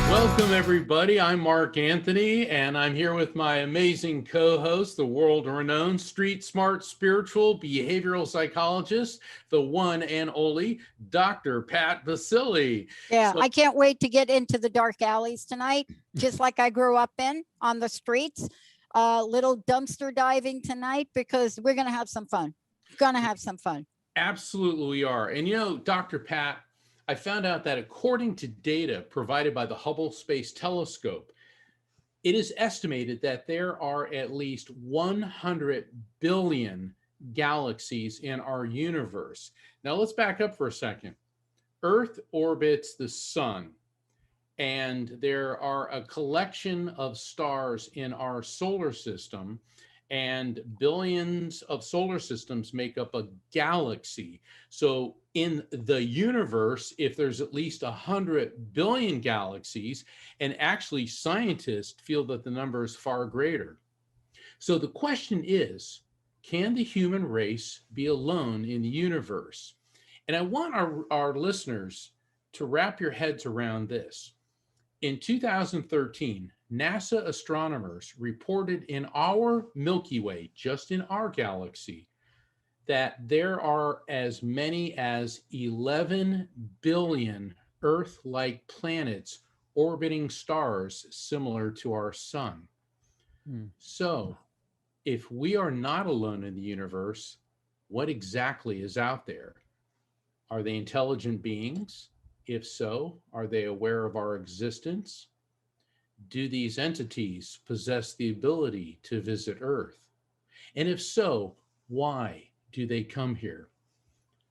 Welcome, everybody. I'm Mark Anthony, and I'm here with my amazing co-host, the world-renowned street smart spiritual behavioral psychologist, the one and only Dr. Pat Baccili. Yeah, I can't wait to get into the dark alleys tonight, just like I grew up in on the streets. Little dumpster diving tonight because we're going to have some fun. Absolutely, we are. And you know, Dr. Pat, I found out that according to data provided by the Hubble Space Telescope, it is estimated that there are at least 100 billion galaxies in our universe. Now let's back up for a second. Earth orbits the sun, and there are a collection of stars in our solar system, and billions of solar systems make up a galaxy. So in the universe, if there's at least 100 billion galaxies, and actually scientists feel that the number is far greater. So the question is, can the human race be alone in the universe? And I want our listeners to wrap your heads around this. In 2013, NASA astronomers reported in our Milky Way, just in our galaxy, that there are as many as 11 billion Earth-like planets orbiting stars similar to our sun. So, if we are not alone in the universe, what exactly is out there? Are they intelligent beings? If so, are they aware of our existence? Do these entities possess the ability to visit Earth? And if so, why do they come here?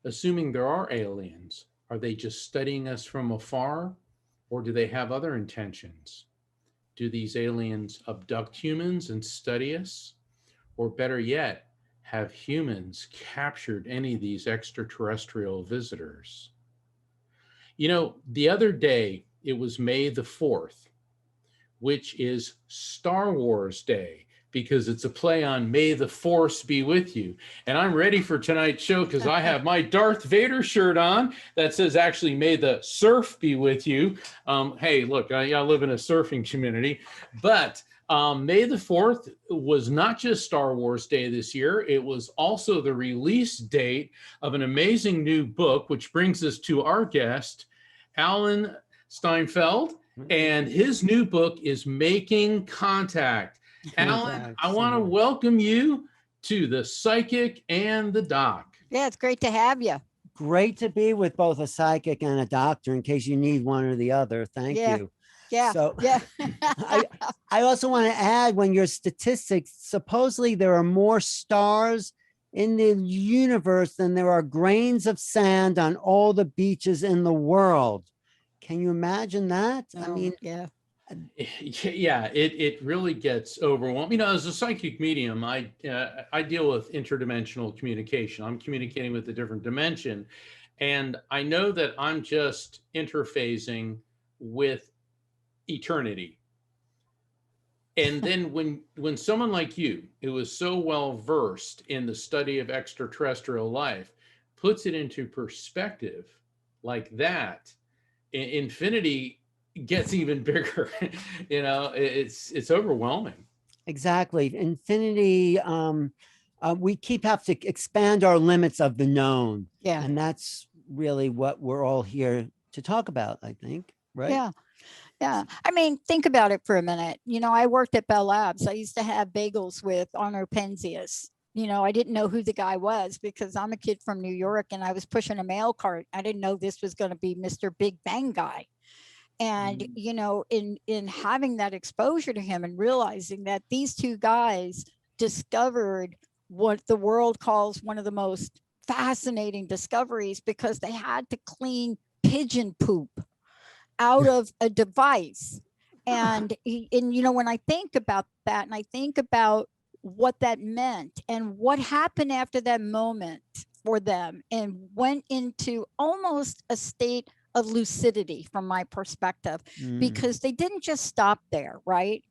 Assuming there are aliens, are they just studying us from afar, or do they have other intentions? Do these aliens abduct humans and study us? Or better yet, have humans captured any of these extraterrestrial visitors? You know, the other day, it was May the 4th, which is Star Wars Day, because it's a play on May the Force be with you. And I'm ready for tonight's show because I have my Darth Vader shirt on that says actually May the Surf be with you. Hey, look, I live in a surfing community, but May the 4th was not just Star Wars Day this year. It was also the release date of an amazing new book, which brings us to our guest, Alan Steinfeld. And his new book is Making Contact. Alan, I want to welcome you to the Psychic and the Doc. Yeah, it's great to have you. Great to be with both a psychic and a doctor in case you need one or the other. Thank you. Yeah. So yeah. I also want to add, when your statistics, supposedly there are more stars in the universe than there are grains of sand on all the beaches in the world. Can you imagine that? I Oh, mean, yeah. Yeah, it really gets overwhelming. You know, as a psychic medium, I deal with interdimensional communication. I'm communicating with a different dimension, and I know that I'm just interfacing with eternity. And then when someone like you, who is so well versed in the study of extraterrestrial life, puts it into perspective like that, infinity gets even bigger. You know, it's overwhelming. exactly. Infinity, we have to expand our limits of the known. Yeah. And that's really what we're all here to talk about, I think, right? Yeah. Yeah. I mean, think about it for a minute. You know, I worked at Bell Labs. I used to have bagels with Arno Penzias. You know, I didn't know who the guy was because I'm a kid from New York and I was pushing a mail cart. I didn't know this was going to be Mr. Big Bang guy. And, you know, in having that exposure to him and realizing that these two guys discovered what the world calls one of the most fascinating discoveries, because they had to clean pigeon poop out of a device. And you know, when I think about that and I think about what that meant and what happened after that moment for them, and went into almost a state of lucidity from my perspective, because they didn't just stop there, right?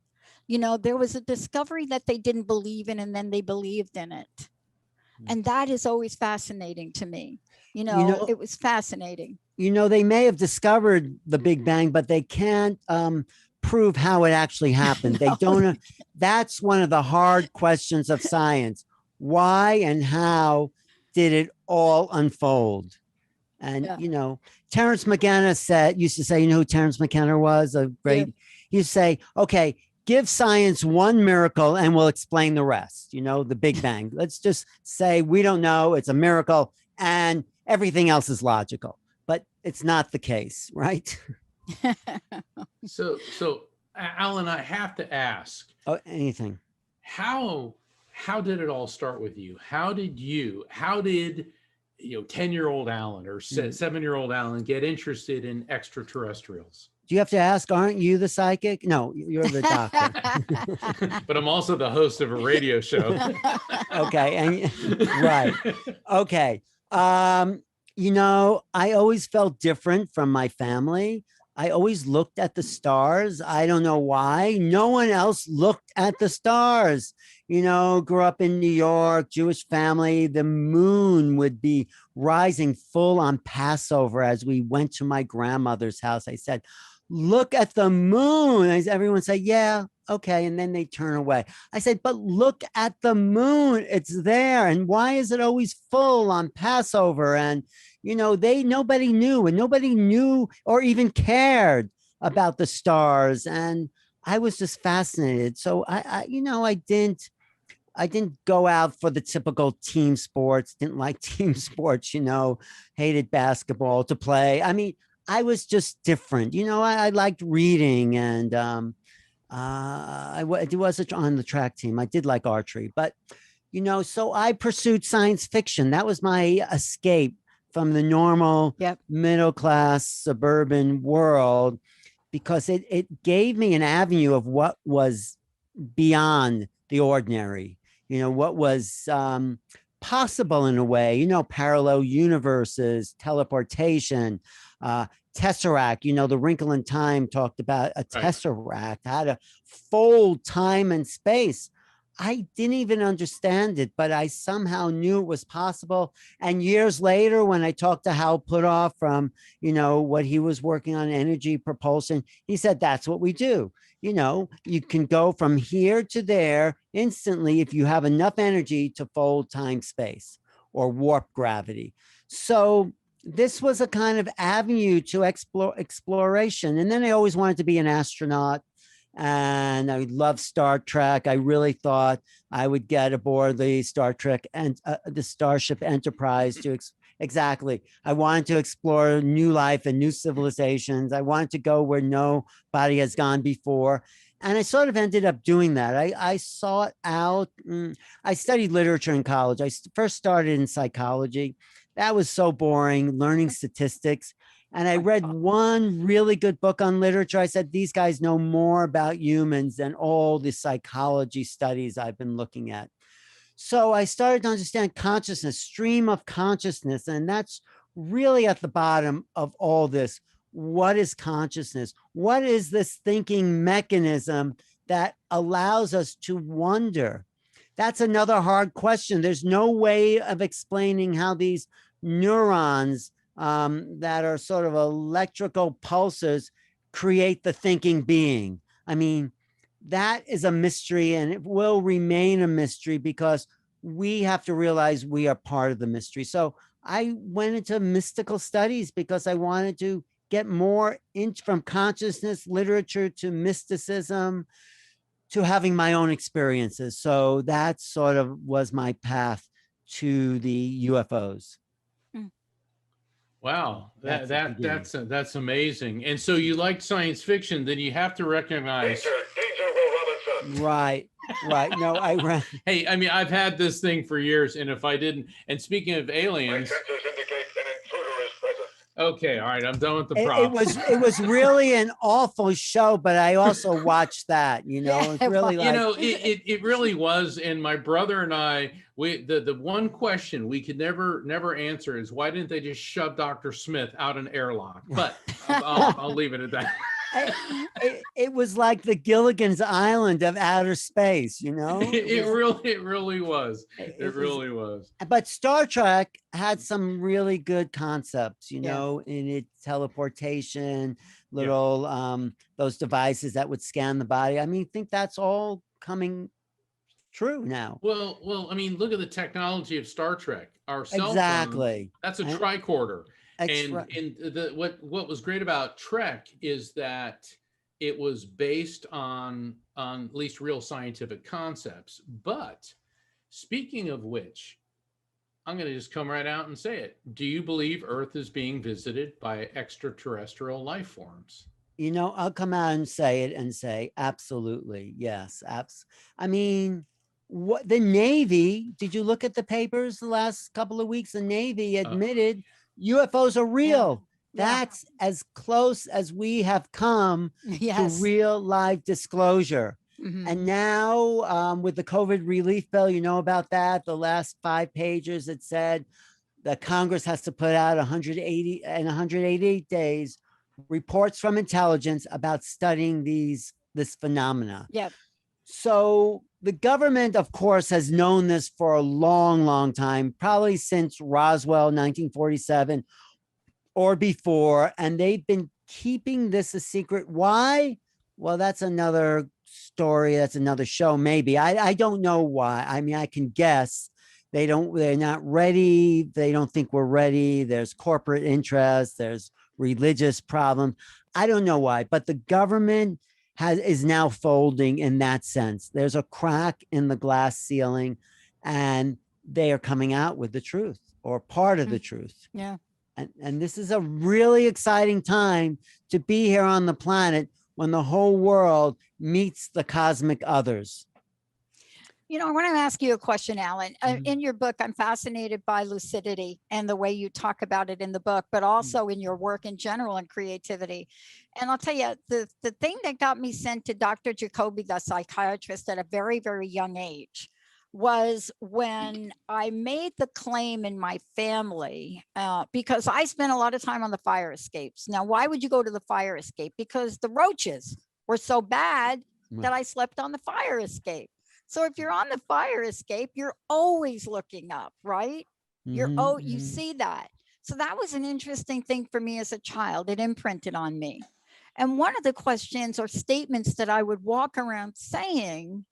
You know, there was a discovery that they didn't believe in, and then they believed in it. And that is always fascinating to me. You know, it was fascinating. You know, they may have discovered the Big Bang, but they can't prove how it actually happened. They don't. That's one of the hard questions of science. Why and how did it all unfold? And, you know, Terence McKenna used to say, you know who Terence McKenna was? A great, he used to say, okay, give science one miracle and we'll explain the rest. You know, the Big Bang. Let's just say we don't know. It's a miracle and everything else is logical. But it's not the case, right? So Alan, I have to ask. Oh, anything. How did it all start with you? How did you know, 10-year-old Alan or 7-year-old Alan get interested in extraterrestrials? Do you have to ask, aren't you the psychic? No, you're the doctor. But I'm also the host of a radio show. Okay. And right. Okay. You know, I always felt different from my family. I always looked at the stars. I don't know why. No one else looked at the stars. You know, grew up in New York, Jewish family. The moon would be rising full on Passover as we went to my grandmother's house. I said, look at the moon. Everyone said, yeah, okay. And then they turn away. I said, but look at the moon. It's there. And why is it always full on Passover? And, you know, nobody knew or even cared about the stars. And I was just fascinated. So I didn't go out for the typical team sports, didn't like team sports, you know, hated basketball to play. I mean, I was just different. You know, I liked reading, and I was on the track team. I did like archery, but, you know, so I pursued science fiction. That was my escape from the normal middle class suburban world, because it gave me an avenue of what was beyond the ordinary, you know, what was possible in a way, you know, parallel universes, teleportation, tesseract. You know, the Wrinkle in Time talked about a tesseract, how to fold time and space. I didn't even understand it, but I somehow knew it was possible. And years later, when I talked to Hal Puthoff from, you know, what he was working on, energy propulsion, he said, that's what we do. You know, you can go from here to there instantly if you have enough energy to fold time space or warp gravity. So this was a kind of avenue to exploration. And then I always wanted to be an astronaut. And I loved Star Trek. I really thought I would get aboard the Star Trek and the Starship Enterprise to exactly. I wanted to explore new life and new civilizations. I wanted to go where nobody has gone before. And I sort of ended up doing that. I sought out, I studied literature in college. I first started in psychology. That was so boring, learning statistics. And I My read God. one really good book on literature. I said, these guys know more about humans than all the psychology studies I've been looking at. So I started to understand consciousness, stream of consciousness. And that's really at the bottom of all this. What is consciousness? What is this thinking mechanism that allows us to wonder? That's another hard question. There's no way of explaining how these neurons that are sort of electrical pulses create the thinking being. I mean, that is a mystery, and it will remain a mystery because we have to realize we are part of the mystery. So I went into mystical studies because I wanted to get more from consciousness literature to mysticism to having my own experiences. So that sort of was my path to the UFOs. Wow, That's the beginning. that's amazing. And so you like science fiction, then you have to recognize. Danger, Will Robinson. Right, right. No, I ran. Hey, I mean, I've had this thing for years, and if I didn't, and speaking of My aliens, sensors indicate an intruder is present. okay, all right, I'm done with the It props. was really an awful show, but I also watched that. You know, Yeah, it's really You like know, it really was. And my brother and I, the one question we could never answer is why didn't they just shove Dr. Smith out an airlock? But I'll leave it at that. it was like the Gilligan's Island of outer space. You know, It really was. It really was. But Star Trek had some really good concepts, you Yeah. know, in its teleportation, little those devices that would scan the body. I mean, I think that's all coming true now. Well, I mean, look at the technology of Star Trek. Our cell phone, Exactly. that's a And- tricorder. Extra- And what was great about Trek is that it was based on at least real scientific concepts. But speaking of which, I'm going to just come right out and say it. Do you believe Earth is being visited by extraterrestrial life forms? You know, I'll come out and say it and say, absolutely. Yes. I mean, what the Navy, did you look at the papers the last couple of weeks? The Navy admitted UFOs are real. Yeah. That's as close as we have come Yes. to real live disclosure. Mhm. And now with the COVID relief bill, you know about that, the last 5 pages, it said that Congress has to put out 188 days reports from intelligence about studying this phenomena. Yep. So the government, of course, has known this for a long time, probably since Roswell, 1947 or before, and they've been keeping this a secret. Why? Well, that's another story. That's another show, maybe. I don't know why. I mean, I can guess. They're not ready. They don't think we're ready. There's corporate interest. There's religious problems. I don't know why, but the government is now folding in that sense. There's a crack in the glass ceiling, and they are coming out with the truth or part of the truth. Yeah. And this is a really exciting time to be here on the planet when the whole world meets the cosmic others. You know, I want to ask you a question, Alan. Mhm. In your book, I'm fascinated by lucidity and the way you talk about it in the book, but also in your work in general and creativity. And I'll tell you, the thing that got me sent to Dr. Jacoby, the psychiatrist, at a very, very young age was when I made the claim in my family, because I spent a lot of time on the fire escapes. Now, why would you go to the fire escape? Because the roaches were so bad that I slept on the fire escape. So if you're on the fire escape, you're always looking up, right? You see that. So that was an interesting thing for me as a child. It imprinted on me. And one of the questions or statements that I would walk around saying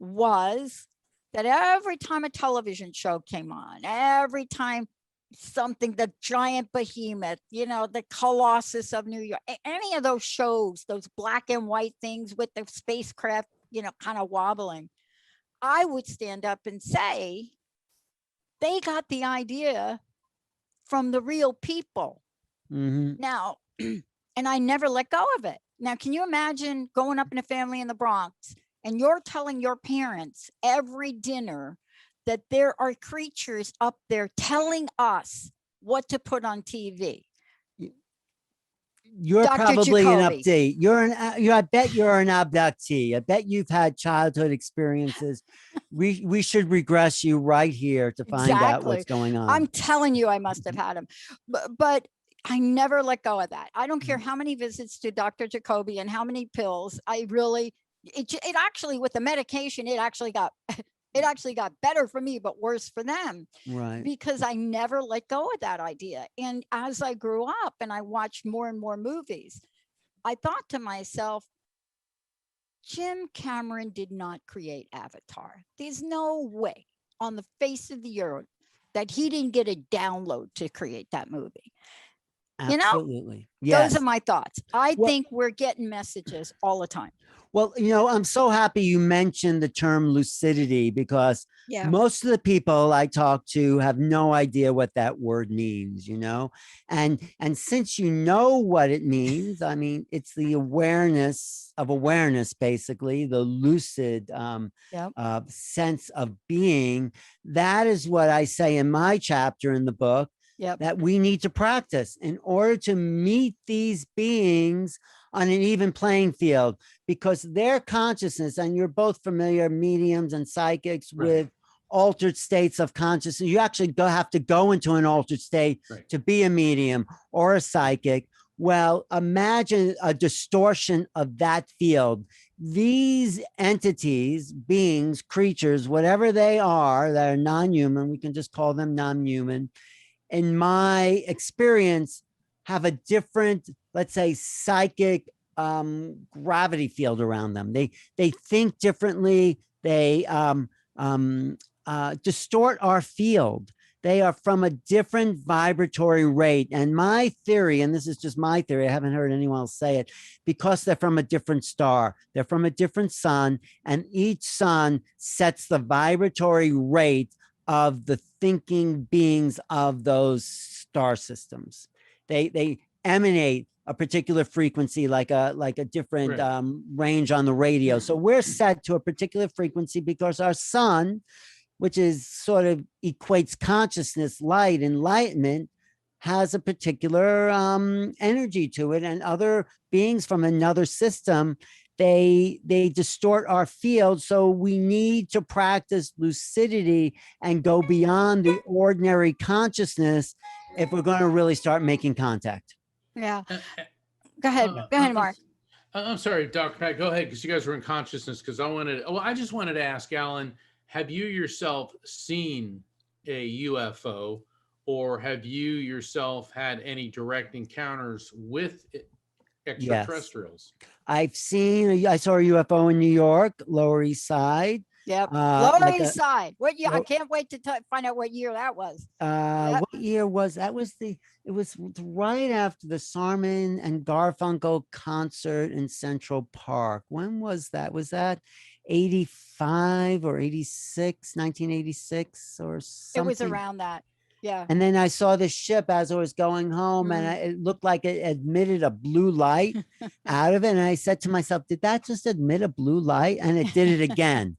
was that every time a television show came on, every time something, the giant behemoth, you know, the Colossus of New York, any of those shows, those black and white things with the spacecraft, you know, kind of wobbling, I would stand up and say, they got the idea from the real people. Now, and I never let go of it. Now, can you imagine going up in a family in the Bronx and you're telling your parents every dinner that there are creatures up there telling us what to put on TV? You're Dr. probably an Jacoby. update. I bet you're an abductee. I bet you've had childhood experiences. We should regress you right here to find out what's going on. I'm telling you, I must have had them, but I never let go of that. I don't care how many visits to Dr. Jacoby and how many pills. It actually, with the medication, it actually got better for me, but worse for them. Right. Because I never let go of that idea. And as I grew up and I watched more and more movies, I thought to myself, Jim Cameron did not create Avatar. There's no way on the face of the earth that he didn't get a download to create that movie. Absolutely. Those are my thoughts. I think we're getting messages all the time. Well, I'm so happy you mentioned the term lucidity, because most of the people I talk to have no idea what that word means, and since you know what it means, I mean, it's the awareness of awareness, basically, the lucid sense of being. That is what I say in my chapter in the book, that we need to practice in order to meet these beings on an even playing field, because their consciousness, and you're both familiar, mediums and psychics, with altered states of consciousness. You actually have to go into an altered state to be a medium or a psychic. Well, imagine a distortion of that field. These entities, beings, creatures, whatever they are that are non-human, we can just call them non-human, in my experience, have a different, let's say, psychic gravity field around them. They think differently. They distort our field. They are from a different vibratory rate. And my theory, and this is just my theory, I haven't heard anyone else say it, because they're from a different star, they're from a different sun, and each sun sets the vibratory rate of the thinking beings of those star systems. They emanate a particular frequency, like a different range on the radio. So we're set to a particular frequency because our sun, which is sort of equates consciousness, light, enlightenment, has a particular energy to it. And other beings from another system, they distort our field. So we need to practice lucidity and go beyond the ordinary consciousness if we're going to really start making contact. Yeah. Go ahead. Go ahead, Mark. I'm sorry, Dr. Pat, go ahead, because you guys were in consciousness, because I just wanted to ask Alan, have you yourself seen a UFO, or have you yourself had any direct encounters with extraterrestrials? Yes. I saw a UFO in New York, Lower East Side. Yep. Lower East Side. What year? I can't wait to find out what year that was. What year was that? It was right after the Sarman and Garfunkel concert in Central Park. When was that? Was that 85 or 86, 1986 or something? It was around that. Yeah. And then I saw the ship as I was going home, and it looked like it emitted a blue light out of it. And I said to myself, did that just emit a blue light? And it did it again.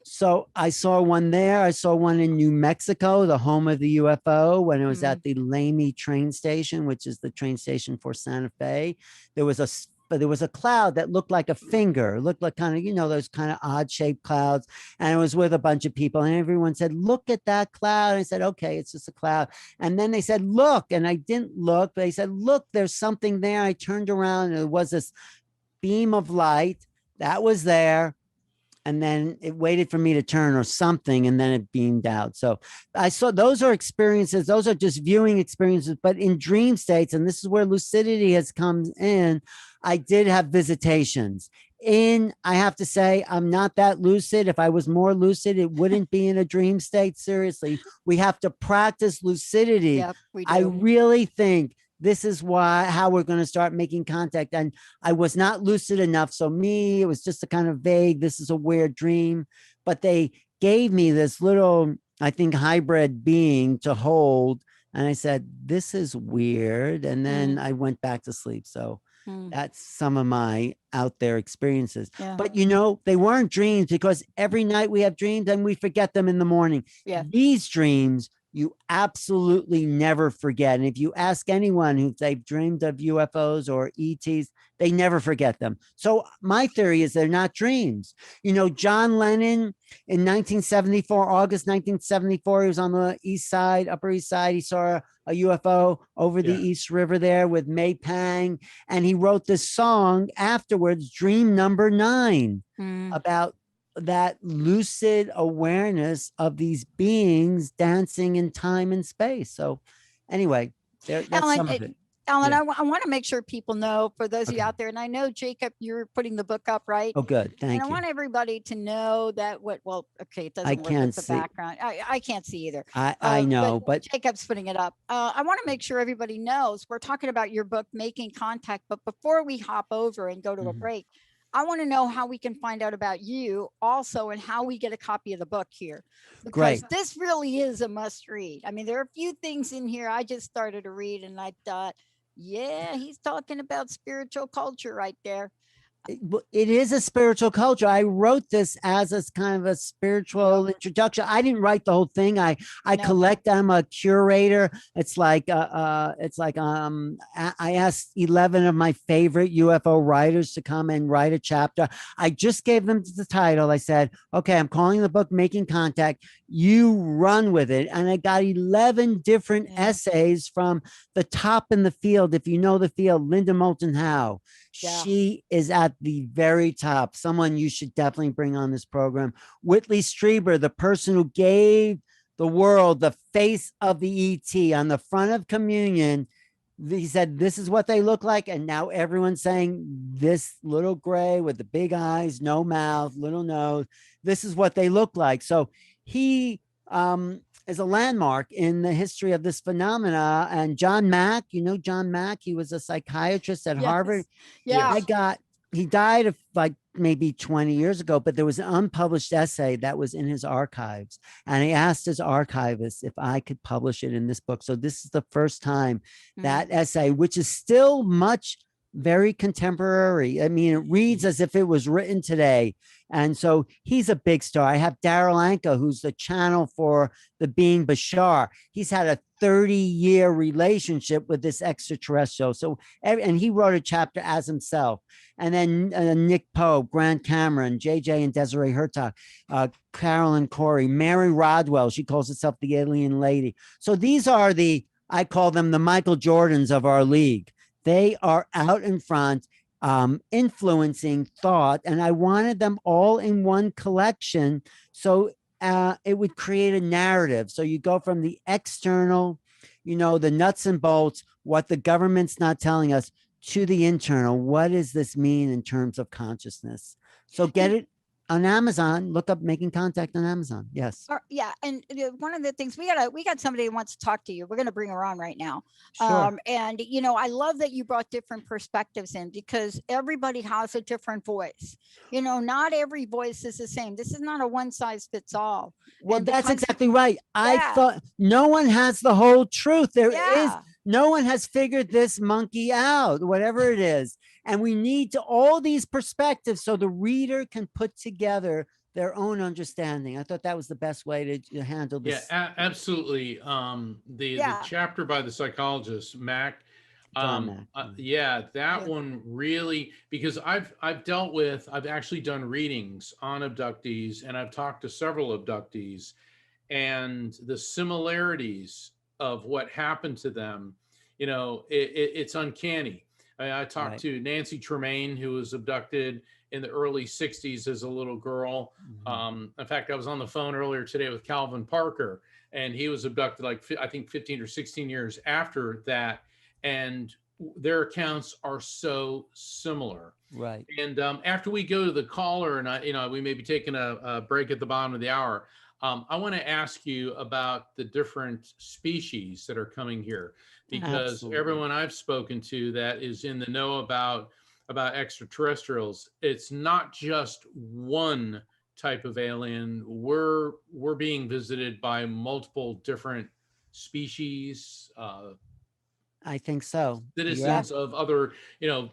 So I saw one there. I saw one in New Mexico, the home of the UFO, when it was at the Lamy train station, which is the train station for Santa Fe. There was a cloud that looked like a finger. It looked like kind of, those kind of odd shaped clouds. And it was with a bunch of people, and everyone said, look at that cloud. And I said, okay, it's just a cloud. And then they said, look, and I didn't look, but they said, look, there's something there. I turned around, and it was this beam of light that was there. And then it waited for me to turn or something, and then it beamed out. So I saw, those are experiences. Those are just viewing experiences, but in dream states, and this is where lucidity has come in, I did have visitations. I have to say, I'm not that lucid. If I was more lucid, it wouldn't be in a dream state. Seriously, we have to practice lucidity. Yep, we do. I really think this is how we're going to start making contact. And I was not lucid enough. So it was just a kind of vague, this is a weird dream, but they gave me this little, I think, hybrid being to hold. And I said, this is weird. And then I went back to sleep. So that's some of my out there experiences. Yeah. But, they weren't dreams, because every night we have dreams and we forget them in the morning. Yeah. These dreams, you absolutely never forget. And if you ask anyone who they've dreamed of UFOs or ETs, they never forget them. So my theory is they're not dreams. You know, John Lennon in 1974, August 1974, he was on the east side, Upper East Side. He saw a UFO over the Yeah. East River there with May Pang. And he wrote this song afterwards, Dream Number 9, about that lucid awareness of these beings dancing in time and space. So anyway, that's Alan, some of it. Alan, Yeah. I want to make sure people know, for those of you Okay. out there, and I know, Jacob, you're putting the book up, right? Oh, good. And Thank I you. want everybody to know that well, okay, it doesn't work can't with the see. background. I can't see either. I know, but Jacob's putting it up. I want to make sure everybody knows we're talking about your book, Making Contact. But before we hop over and go to a Mhm. break, I want to know how we can find out about you also, and how we get a copy of the book here. Because Great. this really is a must read. I mean, there are a few things in here I just started to read and I thought, yeah, he's talking about spiritual culture right there. It is a spiritual culture. I wrote this as a kind of a spiritual introduction. I didn't write the whole thing. I No. collect. I'm a curator. It's like I asked 11 of my favorite UFO writers to come and write a chapter. I just gave them the title. I said, okay, I'm calling the book Making Contact. You run with it. And I got 11 different essays from the top in the field. If you know the field, Linda Moulton Howe. Yeah. She is at the very top. Someone you should definitely bring on this program. Whitley Strieber, the person who gave the world the face of the ET on the front of communion. He said, this is what they look like. And now everyone's saying this little gray with the big eyes, no mouth, little nose. This is what they look like. So he is a landmark in the history of this phenomena. And John Mack, you know, John Mack, he was a psychiatrist at Harvard. Yeah. He died of like maybe 20 years ago, but there was an unpublished essay that was in his archives. And he asked his archivist if I could publish it in this book. So this is the first time that essay, which is still very contemporary. I mean, it reads as if it was written today. And so he's a big star. I have Daryl Anka, who's the channel for the being Bashar. He's had a 30-year relationship with this extraterrestrial. So, and he wrote a chapter as himself. And then Nick Pope, Grant Cameron, JJ and Desiree Hurtak, Carolyn Corey, Mary Rodwell. She calls herself the alien lady. So these are I call them the Michael Jordans of our league. They are out in front, influencing thought. And I wanted them all in one collection. So it would create a narrative. So you go from the external, you know, the nuts and bolts, what the government's not telling us, to the internal. What does this mean in terms of consciousness? So get it on Amazon. Look up Making Contact on Amazon. Yes. Yeah. And one of the things we got somebody who wants to talk to you. We're going to bring her on right now. Sure. And, you know, I love that you brought different perspectives in, because everybody has a different voice. You know, not every voice is the same. This is not a one size fits all. Well, And that's because- exactly right. I thought no one has the whole truth. There is. Yeah. No one has figured this monkey out, whatever it is. And we need all these perspectives so the reader can put together their own understanding. I thought that was the best way to handle this. Yeah, absolutely. The chapter by the psychologist, Mac, John Mack. that one really, because I've actually done readings on abductees, and I've talked to several abductees, and the similarities of what happened to them, you know, it's uncanny. I talked to Nancy Tremaine, who was abducted in the early 60s as a little girl. In fact, I was on the phone earlier today with Calvin Parker, and he was abducted like, I think 15 or 16 years after that. And their accounts are so similar. Right. And after we go to the caller, and we may be taking a break at the bottom of the hour, I want to ask you about the different species that are coming here, because Absolutely. everyone I've spoken to that is in the know about extraterrestrials, it's not just one type of alien. We're being visited by multiple different species. I think so. Citizens of other,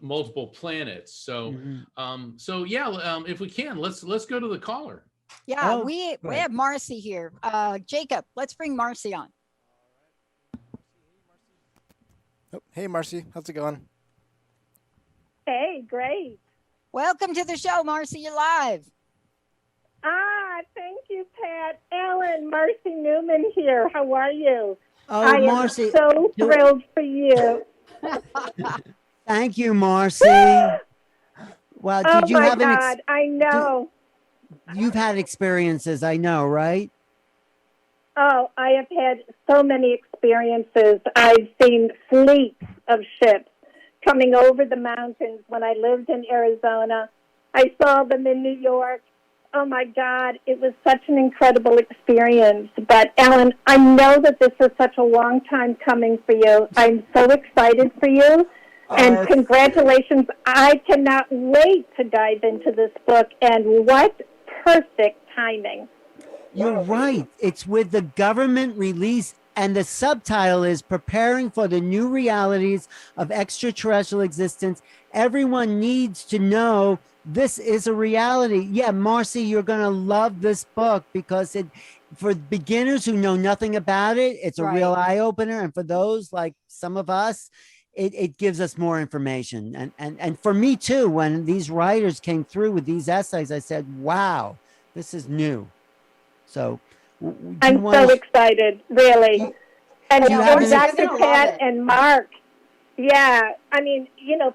multiple planets. So, if we can, let's go to the caller. Yeah, Oh, we great. have Marcy here. Jacob, let's bring Marcy on. Oh, hey, Marcy, how's it going? Hey, great. Welcome to the show, Marcy. You're live. Thank you, Pat. Ellen, Marcy Newman here. How are you? Oh, I Marcy. am so thrilled for you. Thank you, Marcy. Well, Oh did you my have God, I know. you've had experiences, I know, right? Oh, I have had so many experiences. I've seen fleets of ships coming over the mountains when I lived in Arizona. I saw them in New York. Oh my God, it was such an incredible experience. But Ellen, I know that this is such a long time coming for you. I'm so excited for you. And congratulations. I cannot wait to dive into this book. And what perfect timing. You're right. It's with the government release, and the subtitle is Preparing for the New Realities of Extraterrestrial Existence. Everyone needs to know this is a reality. Yeah, Marcy, you're going to love this book because for beginners who know nothing about it, it's a real eye opener. And for those like some of us, it gives us more information. And for me too, when these writers came through with these essays, I said, wow, this is new. So I'm so excited, really. And Dr. Pat and Mark, yeah, I mean,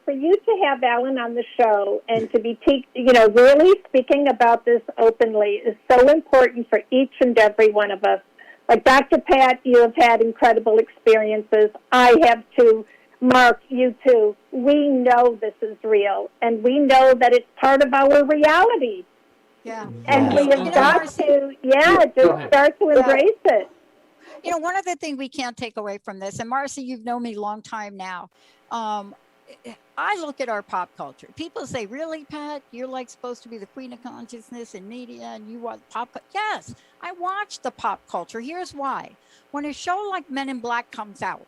for you to have Alan on the show and to be, really speaking about this openly is so important for each and every one of us. Like Dr. Pat, you have had incredible experiences. I have too. Mark, you too. We know this is real, and we know that it's part of our reality. Yeah. And we have got to, start to embrace it. One other thing we can't take away from this, and Marcy, you've known me a long time now. I look at our pop culture. People say, really, Pat, you're like supposed to be the queen of consciousness and media and you watch pop. Yes, I watch the pop culture. Here's why. When a show like Men in Black comes out,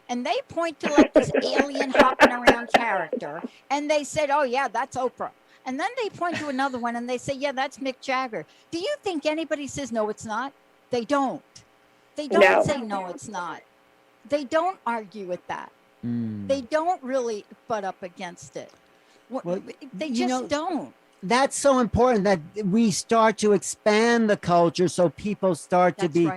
and they point to like this alien hopping around character, and they said, oh yeah, that's Oprah. And then they point to another one and they say, yeah, that's Mick Jagger. Do you think anybody says, no, it's not? They don't. They don't say, no, it's not. They don't argue with that. They don't really butt up against it. Well, they just don't. That's so important that we start to expand the culture so people start to be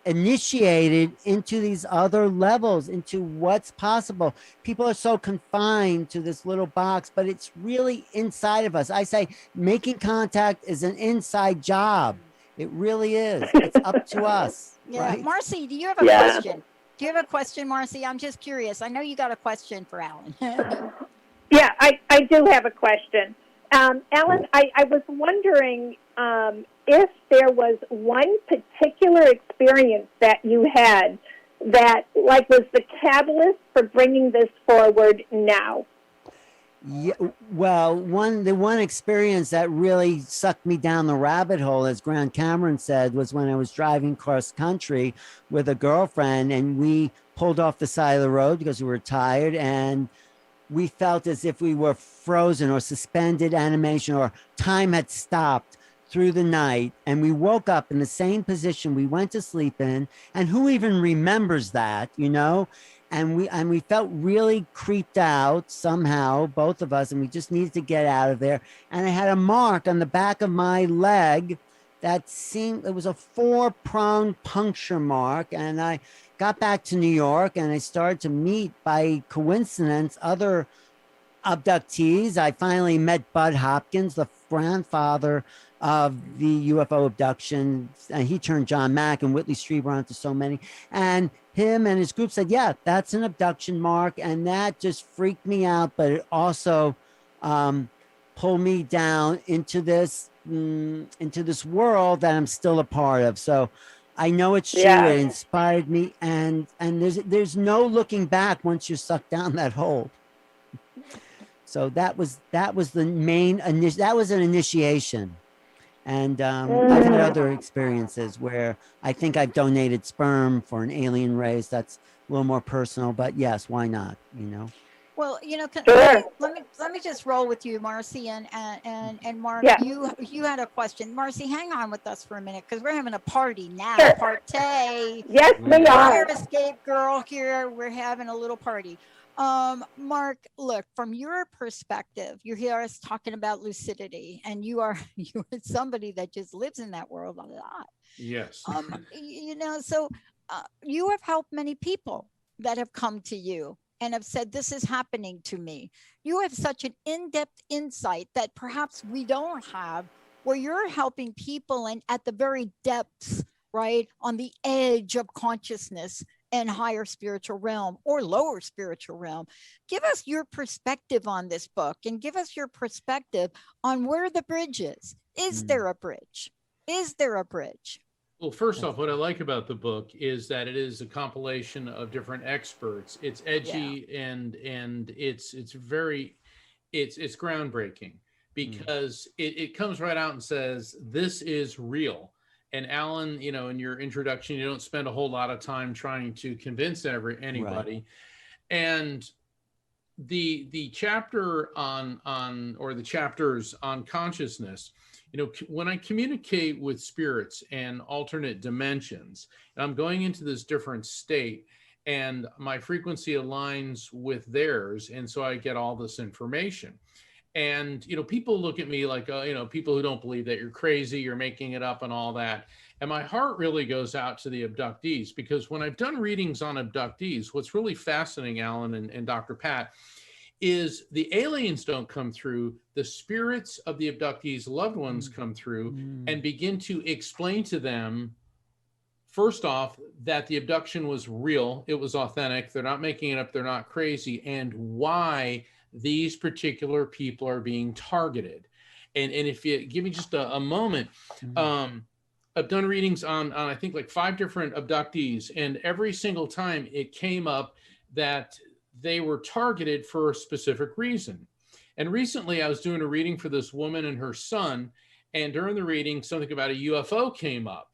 initiated into these other levels, into what's possible. People are so confined to this little box, but it's really inside of us. I say making contact is an inside job. It really is. It's up to us. Yeah. Right? Marcy, do you have a question? Do you have a question, Marcy? I'm just curious. I know you got a question for Alan. Yeah, I do have a question. Alan, I was wondering if there was one particular experience that you had that was the catalyst for bringing this forward now. Yeah, well, the one experience that really sucked me down the rabbit hole, as Grant Cameron said, was when I was driving cross country with a girlfriend, and we pulled off the side of the road because we were tired, and we felt as if we were frozen or suspended animation, or time had stopped through the night, and we woke up in the same position we went to sleep in. And who even remembers that, And we felt really creeped out somehow, both of us, and we just needed to get out of there. And I had a mark on the back of my leg that it was a 4-pronged puncture mark. And I got back to New York, and I started to meet, by coincidence, other abductees. I finally met Bud Hopkins, the grandfather of the UFO abduction, and he turned John Mack and Whitley Strieber onto so many. And him and his group said, yeah, that's an abduction mark. And that just freaked me out, but it also pulled me down into this world that I'm still a part of. So I know it's true. Yeah. It inspired me, and there's no looking back once you're sucked down that hole. So that was the main that was an initiation. And I've had other experiences where I think I've donated sperm for an alien race. That's a little more personal, but yes, why not? Well, Sure. let me just roll with you, Marcy, and Mark. Yeah. You had a question, Marcy. Hang on with us for a minute because we're having a party now. Sure. Party. Yes, we Fire are. escape girl here. We're having a little party. Mark, look, from your perspective, you hear us talking about lucidity, and you're somebody that just lives in that world a lot. Yes. So you have helped many people that have come to you and have said, this is happening to me. You have such an in-depth insight that perhaps we don't have, where you're helping people and at the very depths, right, on the edge of consciousness and higher spiritual realm or lower spiritual realm. Give us your perspective on this book and give us your perspective on where the bridge is. Is there a bridge? Is there a bridge? Well, first off, what I like about the book is that it is a compilation of different experts. It's edgy and it's groundbreaking because it comes right out and says, this is real. And Alan, in your introduction, you don't spend a whole lot of time trying to convince anybody. Right. And the chapter or the chapters on consciousness, when I communicate with spirits and alternate dimensions, and I'm going into this different state and my frequency aligns with theirs. And so I get all this information. And, people look at me like, people who don't believe that you're crazy, you're making it up and all that. And my heart really goes out to the abductees, because when I've done readings on abductees, what's really fascinating, Alan and Dr. Pat, is the aliens don't come through, the spirits of the abductees' loved ones come through and begin to explain to them, first off, that the abduction was real, it was authentic, they're not making it up, they're not crazy, and why these particular people are being targeted. And if you give me just a moment, I've done readings on I think like 5 different abductees, and every single time it came up that they were targeted for a specific reason. And recently I was doing a reading for this woman and her son, and during the reading, something about a UFO came up.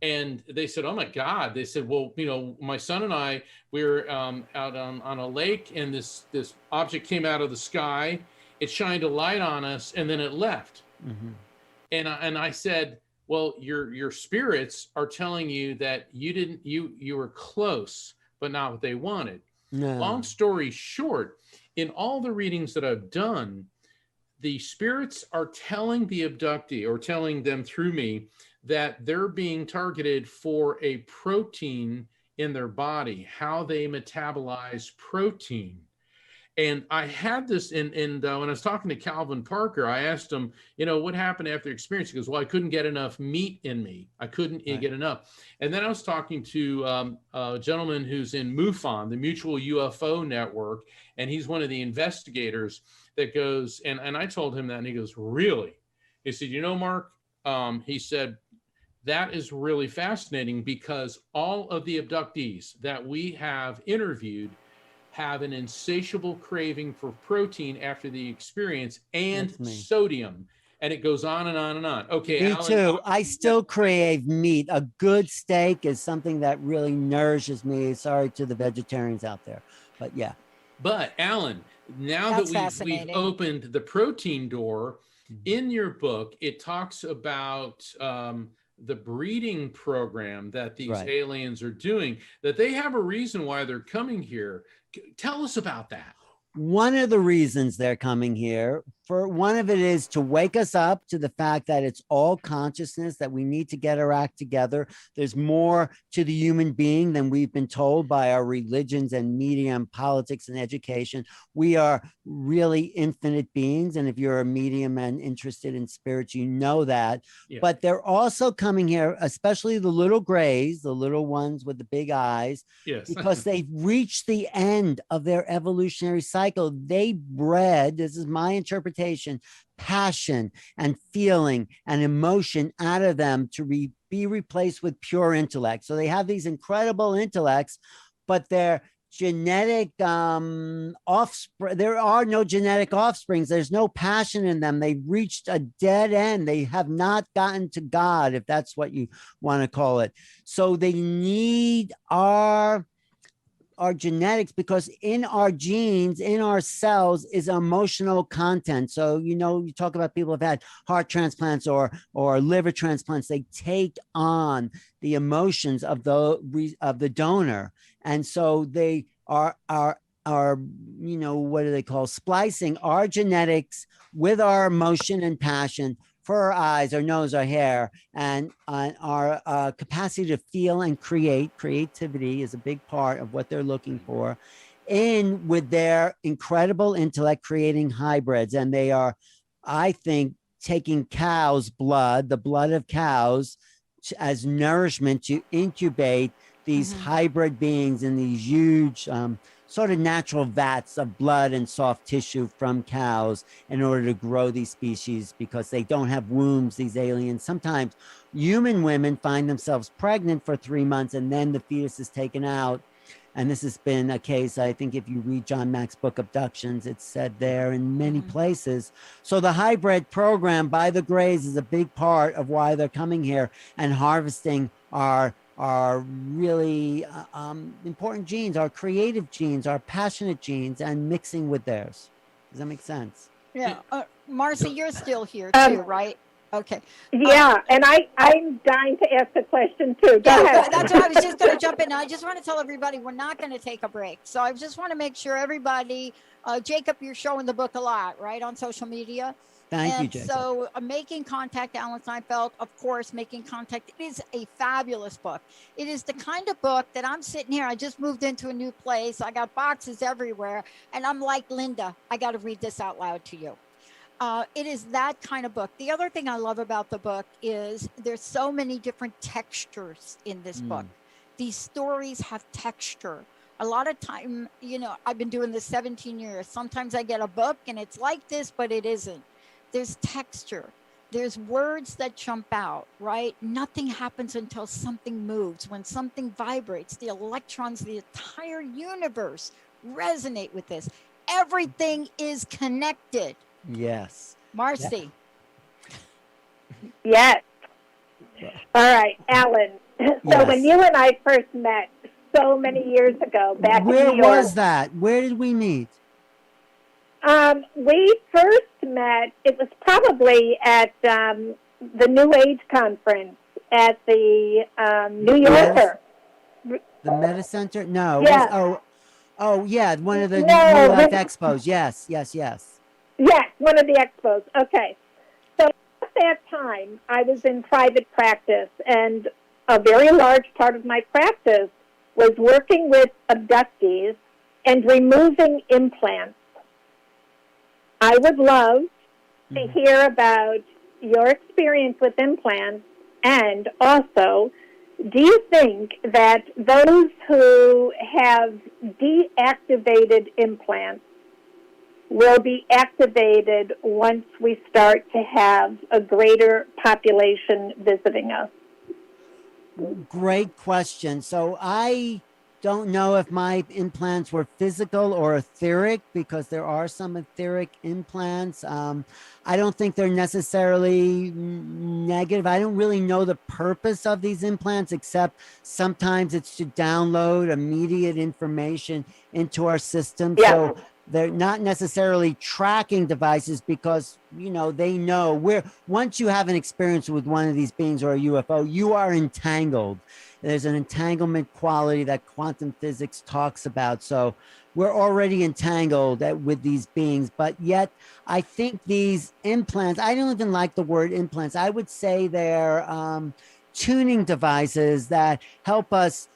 And they said, oh my God, they said, well, my son and I, we were out on a lake, and this object came out of the sky, it shined a light on us, and then it left. And I said, well, your spirits are telling you that you were close, but not what they wanted. No. Long story short, in all the readings that I've done, the spirits are telling the abductee, or telling them through me, that they're being targeted for a protein in their body, how they metabolize protein. And I had this when I was talking to Calvin Parker, I asked him, what happened after the experience? He goes, well, I couldn't get enough meat in me. I couldn't get enough. And then I was talking to a gentleman who's in MUFON, the Mutual UFO Network, and he's one of the investigators that goes, and I told him that, and he goes, really? He said, Mark, he said, that is really fascinating, because all of the abductees that we have interviewed have an insatiable craving for protein after the experience, and sodium, and it goes on and on and on. Okay, me Alan, too. I still crave meat. A good steak is something that really nourishes me. Sorry to the vegetarians out there, but yeah. But Alan, now that we've opened the protein door, in your book, it talks about the breeding program that these aliens are doing, that they have a reason why they're coming here. Tell us about that. One of the reasons they're coming here, for one of it, is to wake us up to the fact that it's all consciousness, that we need to get our act together. There's more to the human being than we've been told by our religions and media and politics and education. We are really infinite beings. And if you're a medium and interested in spirits, you know that. Yeah. But they're also coming here, especially the little grays, the little ones with the big eyes, because they've reached the end of their evolutionary cycle. They bred, this is my interpretation, passion and feeling and emotion out of them to be replaced with pure intellect. So they have these incredible intellects, but their genetic offspring, there are no genetic offsprings. There's no passion in them. They've reached a dead end. They have not gotten to God, if that's what you want to call it. So they need our our genetics, because in our genes, in our cells is emotional content. So, you know, you talk about people who've had heart transplants or liver transplants, they take on the emotions of the donor. And so they are, you know, what do they call, splicing our genetics with our emotion and passion for our eyes, our nose, our hair, and our capacity to feel and create. Creativity is a big part of what they're looking for, in with their incredible intellect, creating hybrids. And they are, I think, taking cows' blood, the blood of cows, as nourishment to incubate these hybrid beings in these huge sort of natural vats of blood and soft tissue from cows in order to grow these species, because they don't have wombs, these aliens. Sometimes human women find themselves pregnant for 3 months and then the fetus is taken out. And this has been a case, I think, if you read John Mack's book, Abductions, it's said there in many places. So the hybrid program by the Greys is a big part of why they're coming here and harvesting our really important genes, our creative genes, our passionate genes, and mixing with theirs. Does that make sense? Yeah. Marcy, you're still here too, right? Okay. Yeah, and I'm dying to ask a question too. Go ahead. That's what I was just going to jump in. I just want to tell everybody we're not going to take a break. So I just want to make sure everybody, Jacob, you're showing the book a lot, right, on social media? Thank you, Jacob. So Making Contact, Alan Steinfeld, of course, Making Contact is a fabulous book. It is the kind of book that I'm sitting here. I just moved into a new place. I got boxes everywhere. And I'm like, Linda, I got to read this out loud to you. It is that kind of book. The other thing I love about the book is there's so many different textures in this book. These stories have texture. A lot of time, you know, I've been doing this 17 years. Sometimes I get a book and it's like this, but it isn't. There's texture. There's words that jump out, right? Nothing happens until something moves. When something vibrates, the electrons, the entire universe resonate with this. Everything is connected. Yes. Marcy. Yes. All right, Alan. So Yes. when you and I first met so many years ago, back in New Where York, was that? Where did we meet? we first met, it was probably at the New Age conference at the New Yorker. The Meta Center? No. Yeah. Oh, yeah. One of the No, New Life this- Expos. Yes. Yes, one of the expos. Okay. So at that time, I was in private practice, and a very large part of my practice was working with abductees and removing implants. I would love to hear about your experience with implants, and also, do you think that those who have deactivated implants will be activated once we start to have a greater population visiting us? Great question. So I don't know if my implants were physical or etheric, because there are some etheric implants. I don't think they're necessarily negative. I don't really know the purpose of these implants, except sometimes it's to download immediate information into our system. Yeah. So they're not necessarily tracking devices, because, you know, they know where, once you have an experience with one of these beings or a UFO, you are entangled. There's an entanglement quality that quantum physics talks about. So we're already entangled with these beings, but yet I think these implants, I don't even like the word implants. I would say they're tuning devices that help us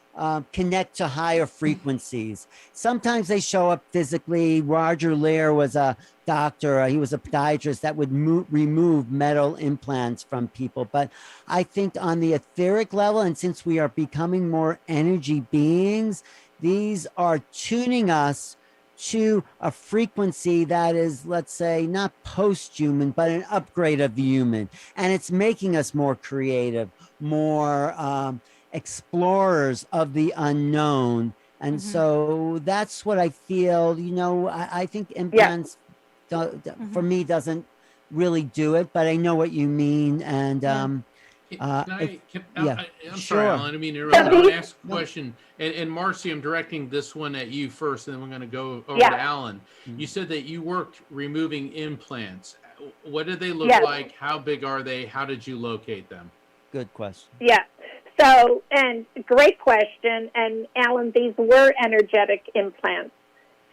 connect to higher frequencies. Sometimes they show up physically. Roger Lear was a doctor. He was a podiatrist that would remove metal implants from people. But I think on the etheric level, and since we are becoming more energy beings, these are tuning us to a frequency that is, let's say, not post-human, but an upgrade of the human. And it's making us more creative, more explorers of the unknown. And so that's what I feel. You know, I think implants, for me, doesn't really do it, but I know what you mean. And Yeah, I'm sure. sorry, Alan. I mean, I want to ask a question. And Marcy, I'm directing this one at you first, and then we're going to go over Yeah. to Alan. You said that you worked removing implants. What did they look Yes. like? How big are they? How did you locate them? Good question. Yeah. So, and great question. And Alan, these were energetic implants.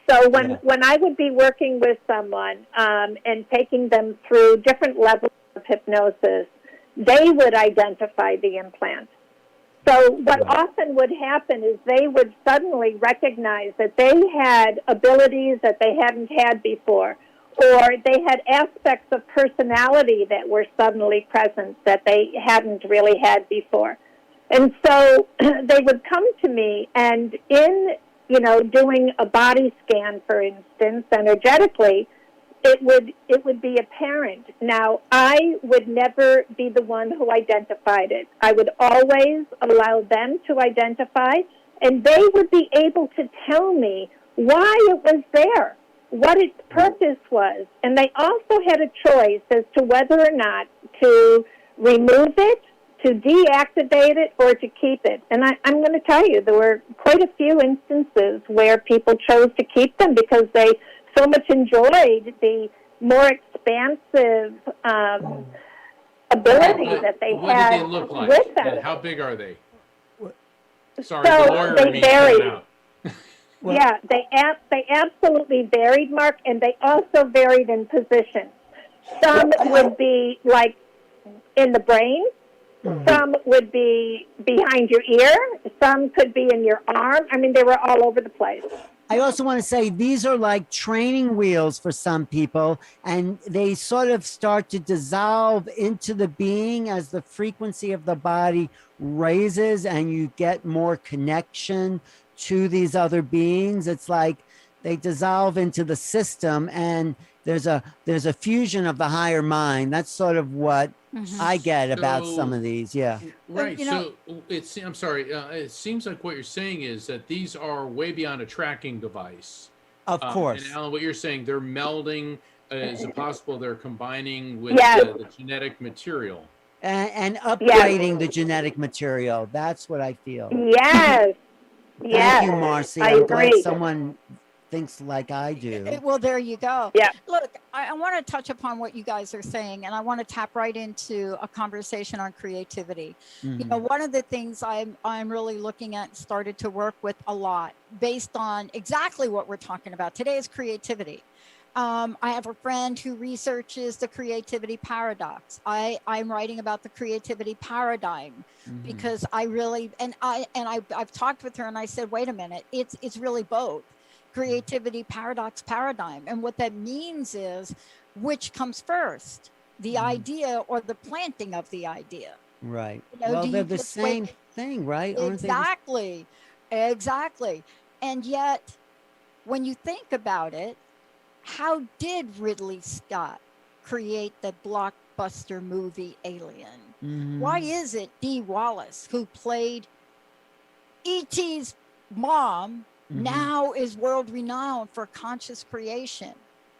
So when I would be working with someone and taking them through different levels of hypnosis, they would identify the implant. So what often would happen is they would suddenly recognize that they had abilities that they hadn't had before, or they had aspects of personality that were suddenly present that they hadn't really had before. And so they would come to me, and in doing a body scan, for instance, energetically, it would be apparent. Now, I would never be the one who identified it. I would always allow them to identify, and they would be able to tell me why it was there, what its purpose was. And they also had a choice as to whether or not to remove it, to deactivate it, or to keep it. And I'm going to tell you, there were quite a few instances where people chose to keep them because they so much enjoyed the more expansive ability that they What had did they look like? with them. And how big are they? Sorry, So the lawyer they in me came varied. out. Yeah, they absolutely varied, Mark, and they also varied in position. Some would be like in the brain. Some would be behind your ear. Some could be in your arm. I mean, they were all over the place. I also want to say these are like training wheels for some people, and they sort of start to dissolve into the being as the frequency of the body raises and you get more connection to these other beings. It's like they dissolve into the system, and there's a fusion of the higher mind. That's sort of what I get about some of these. Yeah. Right. you know- So I'm sorry. It seems like what you're saying is that these are way beyond a tracking device. Of course. And Alan, what you're saying, they're melding. Is it possible they're combining with Yes. the genetic material? And upgrading the genetic material. That's what I feel. Yes. Yes. Thank you, Marcy. I I'm glad agree. someone thinks like I do. Well, there you go. Yeah. Look, I want to touch upon what you guys are saying, and I want to tap right into a conversation on creativity. You know, one of the things I'm really looking at and started to work with a lot based on exactly what we're talking about today is creativity. I have a friend who researches the creativity paradox. I'm writing about the creativity paradigm because I really, I've talked with her and I said, wait a minute, it's really both. Creativity paradox paradigm. And what that means is which comes first, the idea or the planting of the idea. Right. You know, Well, do they're you the just same thing, right? Aren't they the- Exactly. And yet, when you think about it, how did Ridley Scott create the blockbuster movie Alien? Why is it Dee Wallace, who played E.T.'s mom, now is world renowned for conscious creation?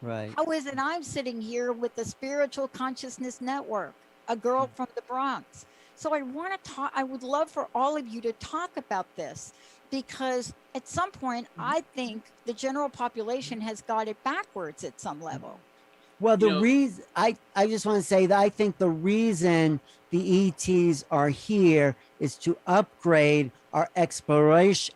Right. How is it I'm sitting here with the Spiritual Consciousness Network, a girl from the Bronx? So I want to talk, I would love for all of you to talk about this, because at some point, I think the general population has got it backwards at some level. Well, the reason I just want to say that I think the reason the ETs are here is to upgrade our exploration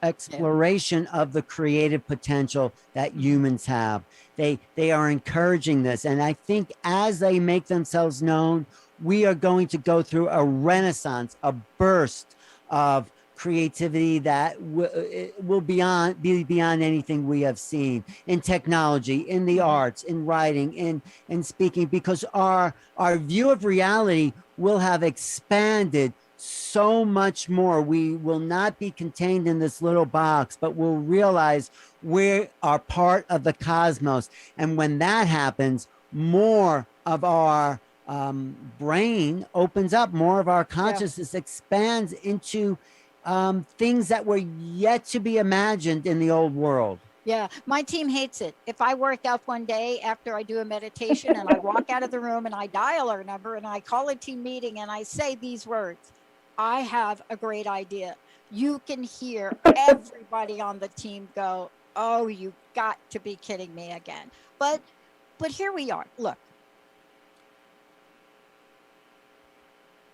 of the creative potential that humans have. They are encouraging this. And I think as they make themselves known, we are going to go through a renaissance, a burst of creativity that will be beyond anything we have seen in technology, in the arts, in writing, in speaking, because our view of reality will have expanded so much more. We will not be contained in this little box, but we'll realize we are part of the cosmos. And when that happens, more of our brain opens up, more of our consciousness expands into things that were yet to be imagined in the old world. Yeah, my team hates it. If I work out one day after I do a meditation and I walk out of the room and I dial our number and I call a team meeting and I say these words, I have a great idea. You can hear everybody on the team go, oh, you got to be kidding me again. But here we are. Look,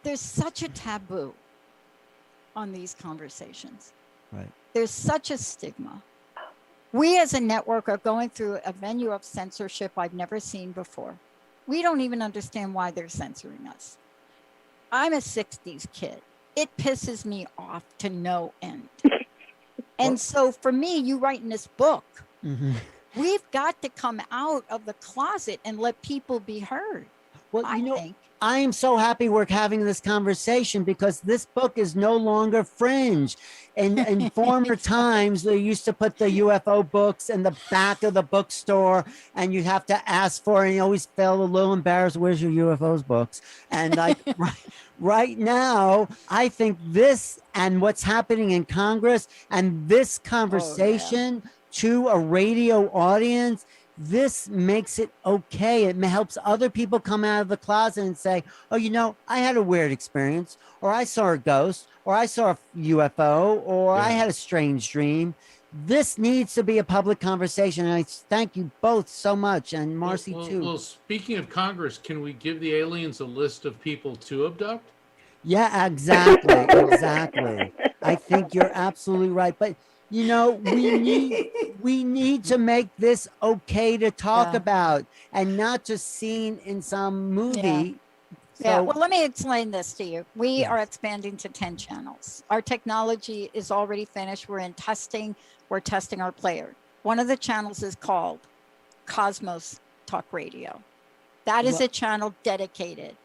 there's such a taboo on these conversations. Right. There's such a stigma. We as a network are going through a venue of censorship I've never seen before. We don't even understand why they're censoring us. I'm a 60s kid. It pisses me off to no end. And so for me, you writing this book, we've got to come out of the closet and let people be heard. Well, I think. I am so happy we're having this conversation because this book is no longer fringe. And in former times, they used to put the UFO books in the back of the bookstore and you'd have to ask for it. And you always felt a little embarrassed. Where's your UFOs books? And like right now, I think this and what's happening in Congress and this conversation to a radio audience, this makes it okay. It helps other people come out of the closet and say, oh, you know, I had a weird experience, or I saw a ghost, or I saw a UFO, or I had a strange dream. This needs to be a public conversation. And I thank you both so much. And Marcy, too. Well, speaking of Congress, can we give the aliens a list of people to abduct? Yeah, exactly. Exactly. I think you're absolutely right. But you know, we need to make this okay to talk about and not just seen in some movie. Yeah, well, let me explain this to you. We are expanding to 10 channels. Our technology is already finished. We're in testing. We're testing our player. One of the channels is called Cosmos Talk Radio. That is a channel dedicated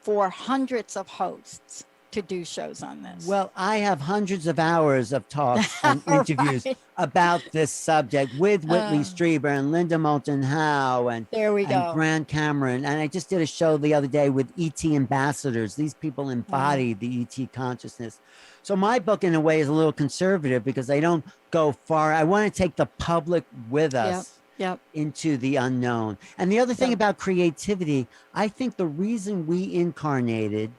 for hundreds of hosts to do shows on this. Well, I have hundreds of hours of talks and interviews about this subject with Whitley Strieber and Linda Moulton Howe and Grant Cameron. And I just did a show the other day with ET ambassadors. These people embody the ET consciousness. So my book, in a way, is a little conservative because they don't go far. I want to take the public with us. Into the unknown. And the other thing about creativity, I think the reason we incarnated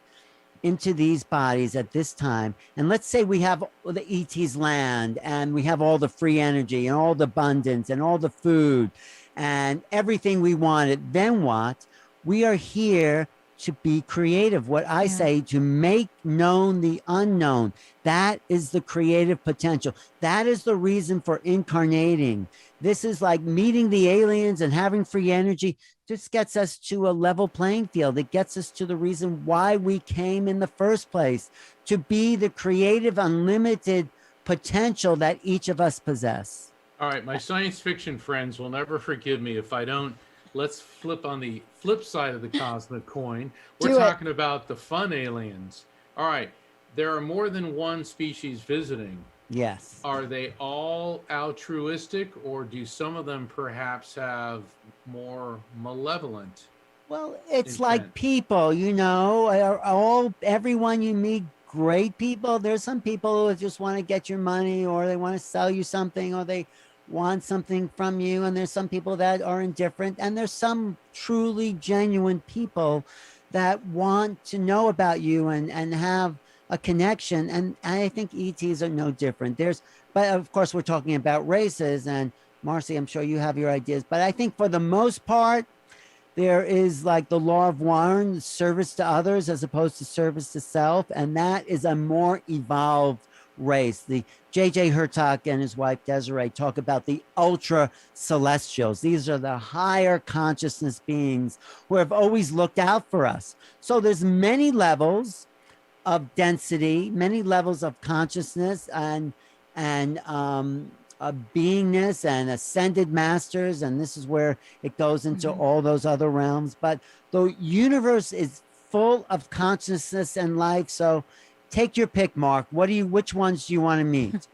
into these bodies at this time, and let's say we have the ET's land and we have all the free energy and all the abundance and all the food and everything we wanted, then what? We are here to be creative. What I say, to make known the unknown. That is the creative potential. That is the reason for incarnating. This is like meeting the aliens and having free energy. Just gets us to a level playing field. It gets us to the reason why we came in the first place, to be the creative, unlimited potential that each of us possess. All right, my science fiction friends will never forgive me if I don't. Let's flip on the flip side of the cosmic coin. We're talking about the fun aliens. All right, there are more than one species visiting. Yes. Are they all altruistic, or do some of them perhaps have more malevolent? Well, it's like people, you know, everyone you meet, great people. There's some people who just want to get your money, or they want to sell you something, or they want something from you. And there's some people that are indifferent, and there's some truly genuine people that want to know about you and have a connection. And I think ETs are no different. But of course we're talking about races, and Marcy, I'm sure you have your ideas, but I think for the most part, there is like the law of Warren, service to others as opposed to service to self. And that is a more evolved race. The J.J. Hurtak and his wife Desiree talk about the ultra celestials. These are the higher consciousness beings who have always looked out for us. So there's many levels of density, many levels of consciousness and beingness and ascended masters. And this is where it goes into all those other realms. But the universe is full of consciousness and life. So take your pick, Mark. Which ones do you want to meet?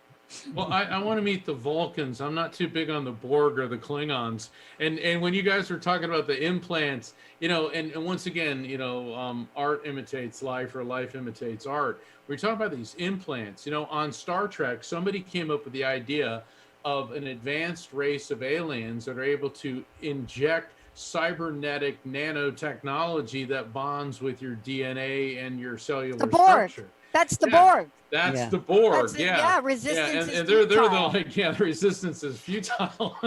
Well, I want to meet the Vulcans. I'm not too big on the Borg or the Klingons. And when you guys were talking about the implants, you know, and once again, you know, art imitates life, or life imitates art. We're talking about these implants. You know, on Star Trek, somebody came up with the idea of an advanced race of aliens that are able to inject cybernetic nanotechnology that bonds with your DNA and your cellular The Borg. structure. That's the Yeah. Borg. That's Yeah. the Borg. That's it. Yeah. Yeah, resistance and is they're the futile. like, yeah, the resistance is futile.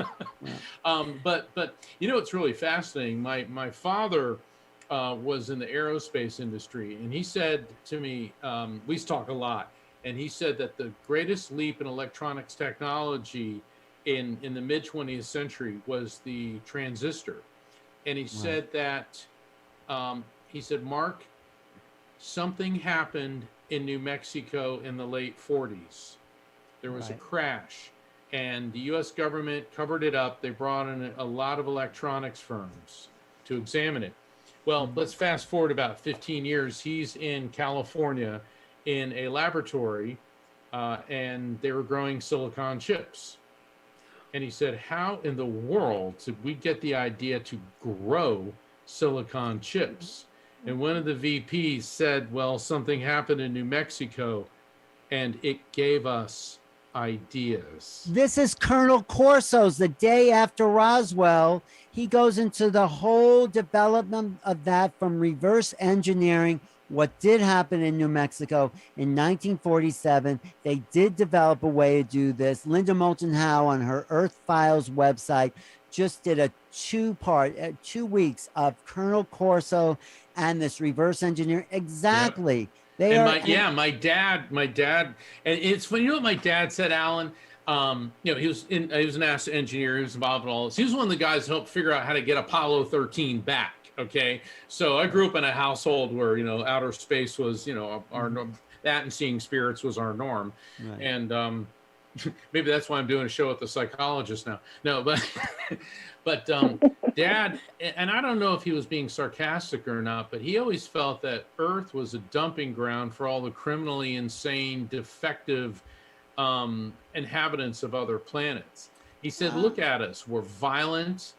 But you know, it's really fascinating. My father was in the aerospace industry, and he said to me, we used to talk a lot, and he said that the greatest leap in electronics technology in the mid 20th century was the transistor. And he said that, he said, Mark, something happened in New Mexico in the late 40s. There was a crash, and the US government covered it up. They brought in a lot of electronics firms to examine it. Well, let's fast forward about 15 years. He's in California in a laboratory, and they were growing silicon chips. And he said, how in the world did we get the idea to grow silicon chips? And one of the VPs said, well, something happened in New Mexico, and it gave us ideas. This is Colonel Corso's the day after Roswell. He goes into the whole development of that from reverse engineering. What did happen in New Mexico in 1947, they did develop a way to do this. Linda Moulton Howe on her Earthfiles website just did a 2 weeks of Colonel Corso and this reverse engineer. Exactly. Yep. They and are, my dad, and it's funny, you know what my dad said, Alan? You know, he was an NASA engineer, he was involved in all this. He was one of the guys who helped figure out how to get Apollo 13 back. Okay. So I grew up in a household where, you know, outer space was, you know, our that and seeing spirits was our norm. Right. And maybe that's why I'm doing a show with the psychologist now. No, but Dad, and I don't know if he was being sarcastic or not, but he always felt that Earth was a dumping ground for all the criminally insane, defective inhabitants of other planets. He said, look at us, we're violent.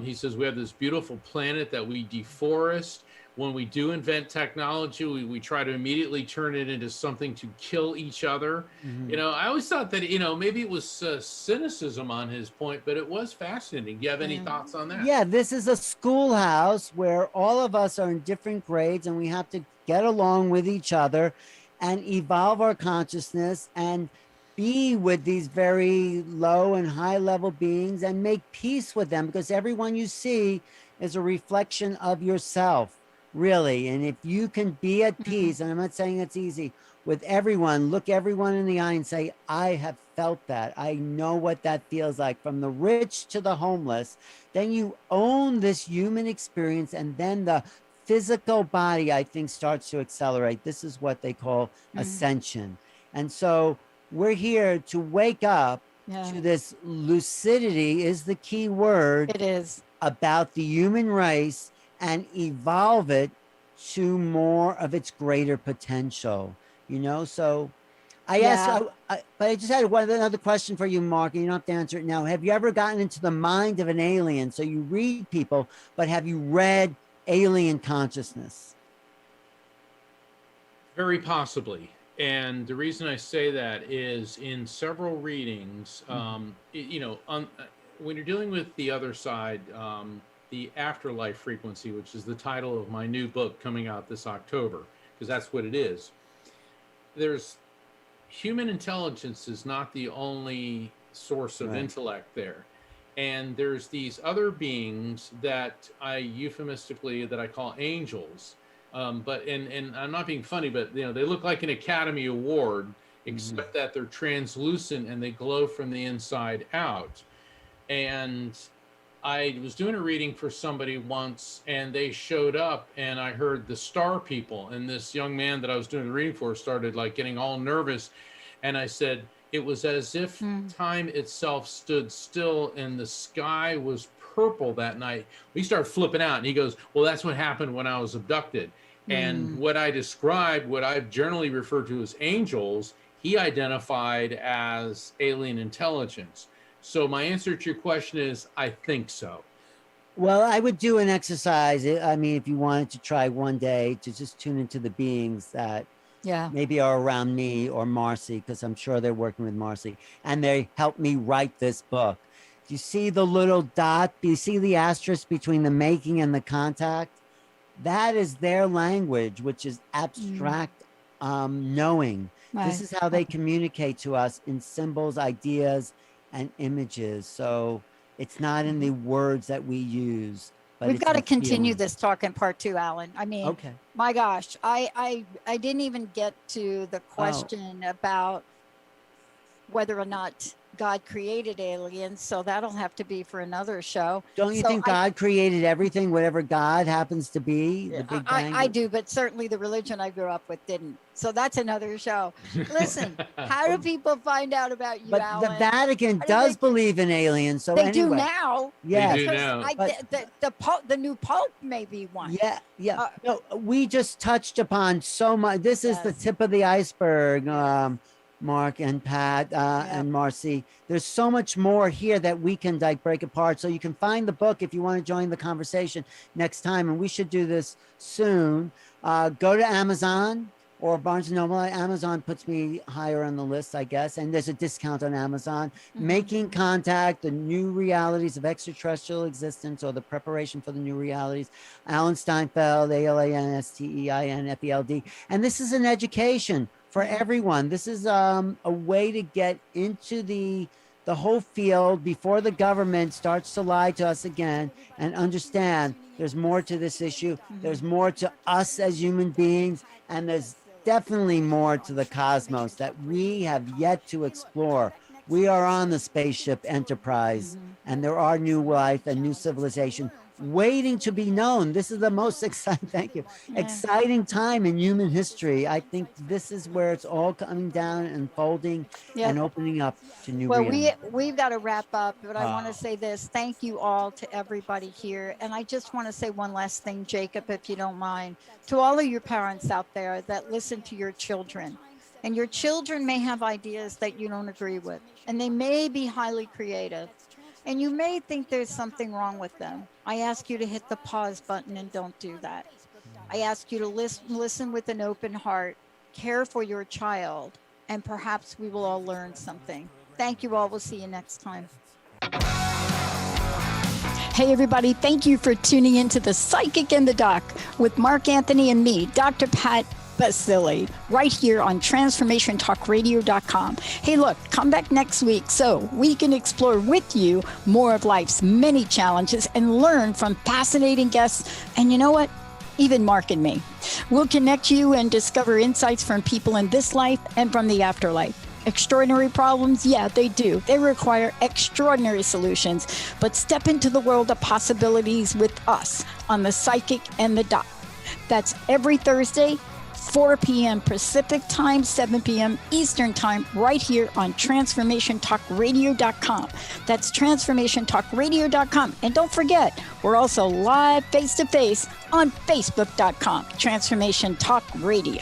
He says, we have this beautiful planet that we deforest. When we do invent technology, we try to immediately turn it into something to kill each other. Mm-hmm. You know, I always thought that, you know, maybe it was cynicism on his point, but it was fascinating. Do you have any thoughts on that? Yeah, this is a schoolhouse where all of us are in different grades and we have to get along with each other and evolve our consciousness and be with these very low and high level beings and make peace with them, because everyone you see is a reflection of yourself, really. And if you can be at peace, and I'm not saying it's easy, with everyone, look everyone in the eye and say, I have felt that. I know what that feels like, from the rich to the homeless. Then you own this human experience, and then the physical body, I think, starts to accelerate. This is what they call ascension. And so we're here to wake up to this lucidity is the key word. It is. About the human race and evolve it to more of its greater potential, you know? So I asked, but I just had another question for you, Mark, and you don't have to answer it now. Have you ever gotten into the mind of an alien? So you read people, but have you read alien consciousness? Very possibly. And the reason I say that is in several readings, you know, when you're dealing with the other side, the afterlife frequency, which is the title of my new book coming out this October, because that's what it is. There's human intelligence is not the only source of intellect there. And there's these other beings that I euphemistically, that I call angels. But I'm not being funny, but you know, they look like an Academy Award, except that they're translucent and they glow from the inside out. And I was doing a reading for somebody once, and they showed up, and I heard the star people, and this young man that I was doing the reading for started like getting all nervous, and I said it was as if time itself stood still and the sky was purple that night. We started flipping out, and he goes, well, that's what happened when I was abducted. And what I described, what I've generally referred to as angels, he identified as alien intelligence. So my answer to your question is, I think so. Well, I would do an exercise. I mean, if you wanted to try one day to just tune into the beings that Yeah. maybe are around me or Marcy, because I'm sure they're working with Marcy, and they helped me write this book. Do you see the little dot? Do you see the asterisk between the making and the contact? That is their language, which is abstract knowing. This Right. is how they communicate to us in symbols, ideas, and images. So it's not in the words that we use. But We've it's got to in continue feeling. this talk in part 2, Alan. I mean, Okay. my gosh, I didn't even get to the question about whether or not God created aliens, so that'll have to be for another show. Don't you So think God created everything, whatever God happens to be? The Big Bang? I do, but certainly the religion I grew up with didn't. So that's another show. Listen, how do people find out about you, But Alan? the Vatican do does they- believe in aliens. So They do anyway, now. yeah, They do because now. the new Pope may be one. yeah. No, we just touched upon so much. This is the Yes. tip of the iceberg, Mark and Pat and Marcy. There's so much more here that we can like break apart. So you can find the book if you want to join the conversation next time, and we should do this soon. Go to Amazon or Barnes & Noble. Amazon puts me higher on the list, I guess, and there's a discount on Amazon. Making Contact, The New Realities of Extraterrestrial Existence, or the Preparation for the New Realities. Alan Steinfeld, AlanSteinfeld. And this is an education for everyone. This is a way to get into the whole field before the government starts to lie to us again, and understand there's more to this issue. There's more to us as human beings, and there's definitely more to the cosmos that we have yet to explore. We are on the spaceship Enterprise, and there are new life and new civilization waiting to be known. This is the most exciting time in human history. I think this is where it's all coming down and folding and opening up to new reality. We've got to wrap up, but I want to say this. Thank you all to everybody here. And I just want to say one last thing, Jacob, if you don't mind, to all of your parents out there that listen to your children. And your children may have ideas that you don't agree with, and they may be highly creative, and you may think there's something wrong with them. I ask you to hit the pause button and don't do that. I ask you to listen with an open heart, care for your child, and perhaps we will all learn something. Thank you all. We'll see you next time. Hey, everybody. Thank you for tuning in to The Psychic and the Doc with Mark Anthony and me, Dr. Pat Baccili, right here on transformationtalkradio.com. Hey, look, come back next week so we can explore with you more of life's many challenges and learn from fascinating guests. And you know what? Even Mark and me. We'll connect you and discover insights from people in this life and from the afterlife. Extraordinary problems? Yeah, they do. They require extraordinary solutions. But step into the world of possibilities with us on The Psychic and the Doc. That's every Thursday, 4 p.m. Pacific time, 7 p.m. Eastern time, right here on transformationtalkradio.com. That's transformationtalkradio.com. And don't forget, we're also live face-to-face on facebook.com, Transformation Talk Radio.